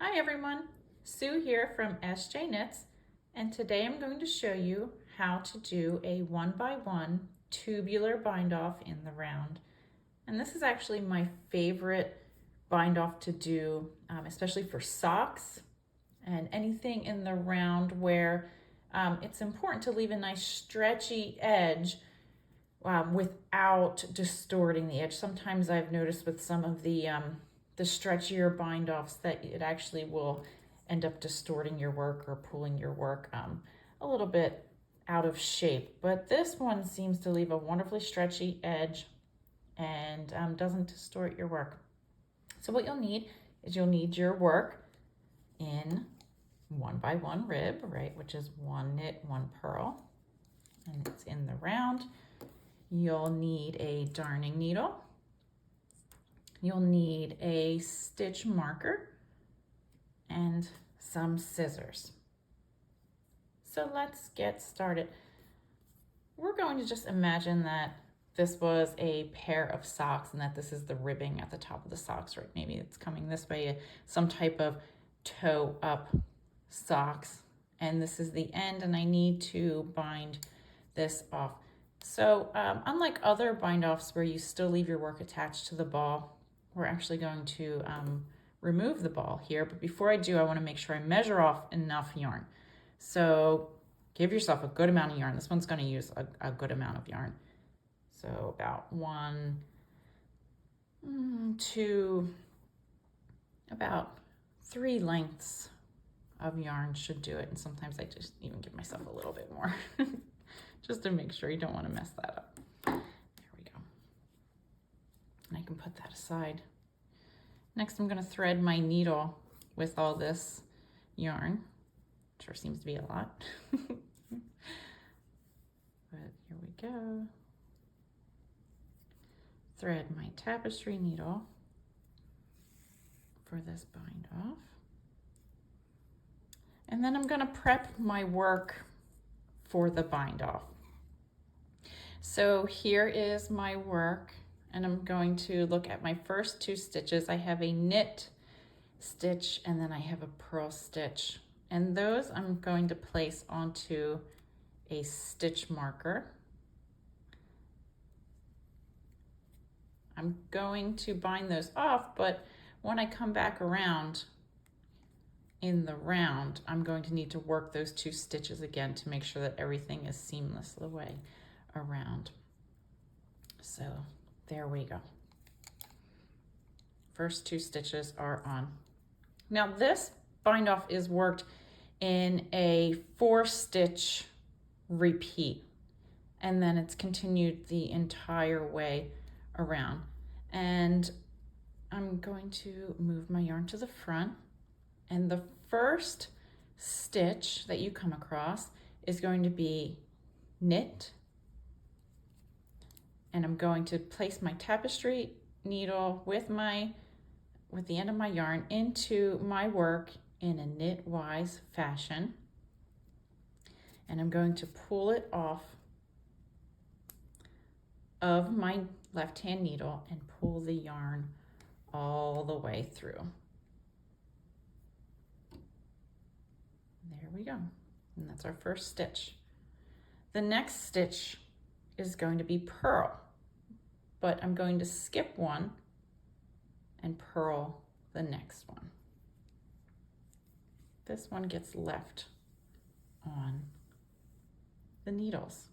Hi everyone, Sue here from SJ Knits, and today I'm going to show you how to do a 1x1 tubular bind off in the round. And this is actually my favorite bind off to do, especially for socks and anything in the round where it's important to leave a nice stretchy edge without distorting the edge. Sometimes I've noticed with some of the stretchier bind offs that it actually will end up distorting your work or pulling your work a little bit out of shape. But this one seems to leave a wonderfully stretchy edge and doesn't distort your work. So what you'll need is you'll need your work in 1x1 rib, right, which is 1 knit, 1 purl, and it's in the round. You'll need a darning needle. You'll need a stitch marker and some scissors. So let's get started. We're going to just imagine that this was a pair of socks and that this is the ribbing at the top of the socks, right? Maybe it's coming this way, some type of toe up socks, and this is the end, and I need to bind this off. So unlike other bind offs where you still leave your work attached to the ball, we're actually going to remove the ball here. But before I do, I want to make sure I measure off enough yarn. So give yourself a good amount of yarn. This one's going to use a good amount of yarn. So about 1 to about 3 lengths of yarn should do it. And sometimes I just even give myself a little bit more just to make sure. You don't want to mess that up. And I can put that aside. Next, I'm going to thread my needle with all this yarn. Sure seems to be a lot. But here we go. Thread my tapestry needle for this bind off. And then I'm going to prep my work for the bind off. So here is my work. And I'm going to look at my first 2 stitches. I have a knit stitch and then I have a purl stitch. And those I'm going to place onto a stitch marker. I'm going to bind those off, but when I come back around in the round, I'm going to need to work those 2 stitches again to make sure that everything is seamless the way around. So there we go. First 2 stitches are on. Now this bind off is worked in a 4-stitch repeat, and then it's continued the entire way around. And I'm going to move my yarn to the front, and the first stitch that you come across is going to be knit. And I'm going to place my tapestry needle with the end of my yarn into my work in a knitwise fashion. And I'm going to pull it off of my left-hand needle and pull the yarn all the way through. There we go. And that's our first stitch. The next stitch is going to be purl, but I'm going to skip one and purl the next one. This one gets left on the needles.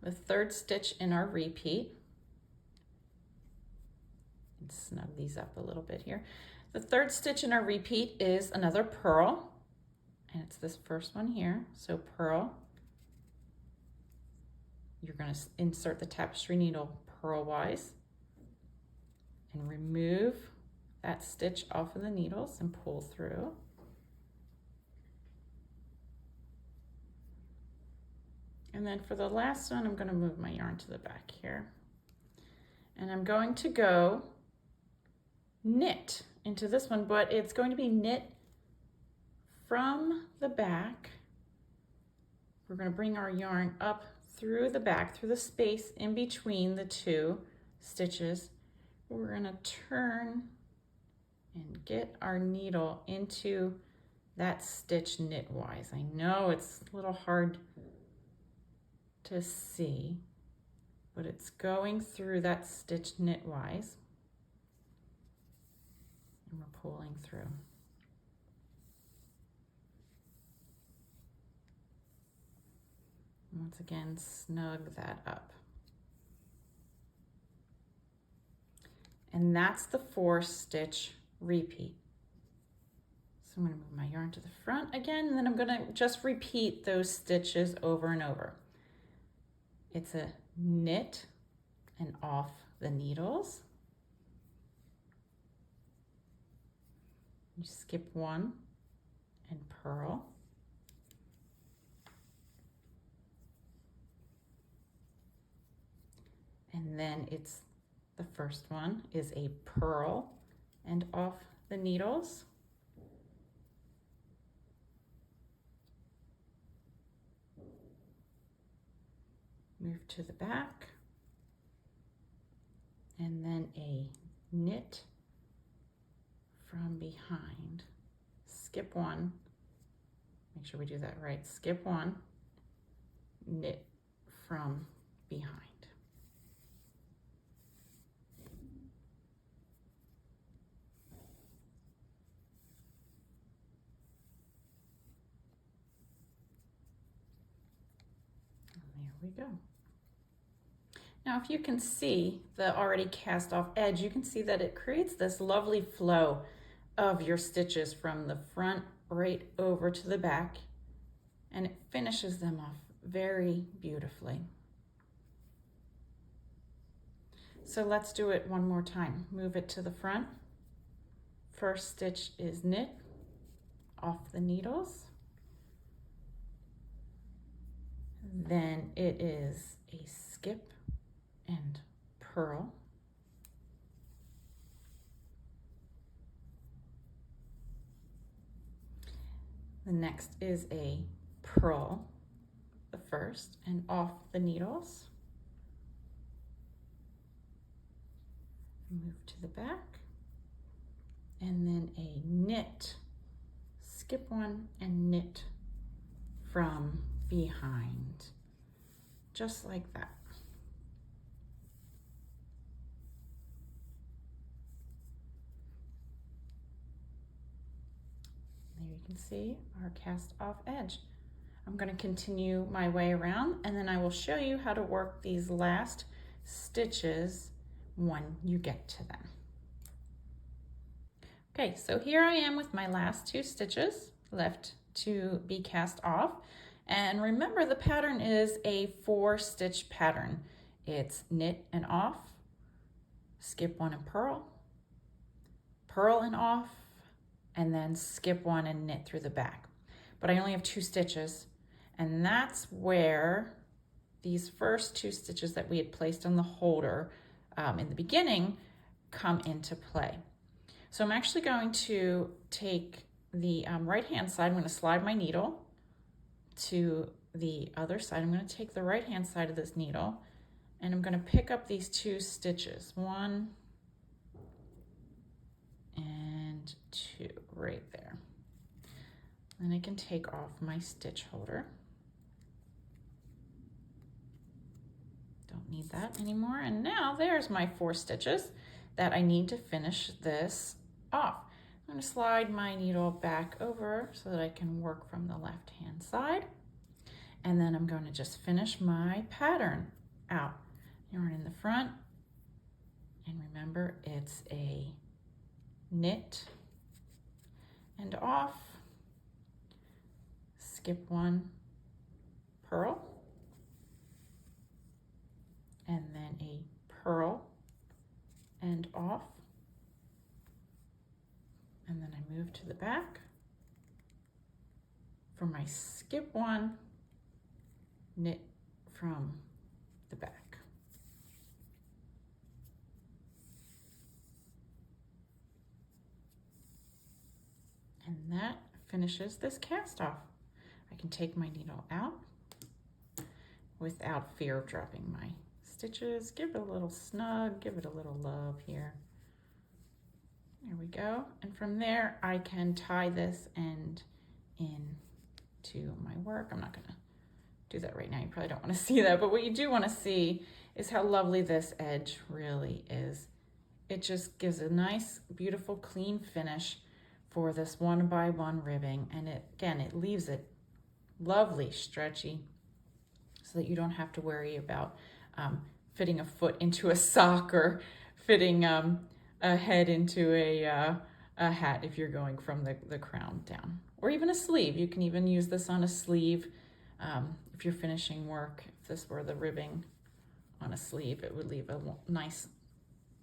The 3rd stitch in our repeat, and snug these up a little bit here. The 3rd stitch in our repeat is another purl, and it's this first one here. So purl. You're going to insert the tapestry needle purlwise and remove that stitch off of the needles and pull through. And then for the last one, I'm going to move my yarn to the back here. And I'm going to go knit into this one, but it's going to be knit from the back. We're going to bring our yarn up through the back, through the space in between the 2 stitches. We're going to turn and get our needle into that stitch knitwise. I know it's a little hard to see, but it's going through that stitch knitwise, and we're pulling through. Once again, snug that up. And that's the 4-stitch repeat. So I'm going to move my yarn to the front again, and then I'm going to just repeat those stitches over and over. It's a knit and off the needles. You skip 1 and purl. And then it's the first one is a purl and off the needles. Move to the back, and then a knit from behind. Skip 1, make sure we do that right. Skip 1, knit from behind. And there we go. Now, if you can see the already cast off edge, you can see that it creates this lovely flow of your stitches from the front right over to the back, and it finishes them off very beautifully. So let's do it one more time. Move it to the front. First stitch is knit off the needles. Then it is a skip and purl. The next is a purl, the first, and off the needles. Move to the back, and then a knit, skip 1 and knit from behind, just like that. There you can see our cast off edge. I'm going to continue my way around, and then I will show you how to work these last stitches when you get to them. Okay, so here I am with my last 2 stitches left to be cast off. And remember, the pattern is a 4-stitch pattern. It's knit and off, skip 1 and purl and off, and then skip 1 and knit through the back. But I only have 2 stitches, and that's where these first 2 stitches that we had placed on the holder in the beginning come into play. So I'm actually going to take the right hand side. I'm going to slide my needle to the other side. I'm going to take the right hand side of this needle, and I'm going to pick up these 2 stitches, 1 and 2 right there. Then I can take off my stitch holder. Don't need that anymore. And now there's my 4 stitches that I need to finish this off. I'm going to slide my needle back over so that I can work from the left hand side. And then I'm going to just finish my pattern out. Yarn in the front, and remember, it's a knit and off, skip 1, purl, and then a purl and off, and then I move to the back for my skip 1, knit from the back. And that finishes this cast off. I can take my needle out without fear of dropping my stitches. Give it a little snug, give it a little love here. There we we go. And from there, I can tie this end in to my work. I'm not gonna do that right now. You probably don't wanna see that, but what you do wanna see is how lovely this edge really is. It just gives a nice, beautiful, clean finish for this 1x1 ribbing. And it leaves it lovely, stretchy, so that you don't have to worry about fitting a foot into a sock or fitting a head into a hat if you're going from the crown down. Or even a sleeve. You can even use this on a sleeve if you're finishing work. If this were the ribbing on a sleeve, it would leave a nice,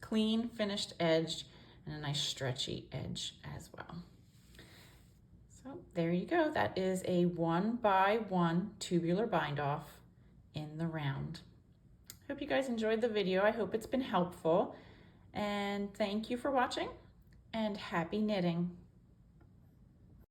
clean, finished edge and a nice stretchy edge as well. So there you go. That is a 1x1 tubular bind off in the round. Hope you guys enjoyed the video. I hope it's been helpful. And thank you for watching, and happy knitting.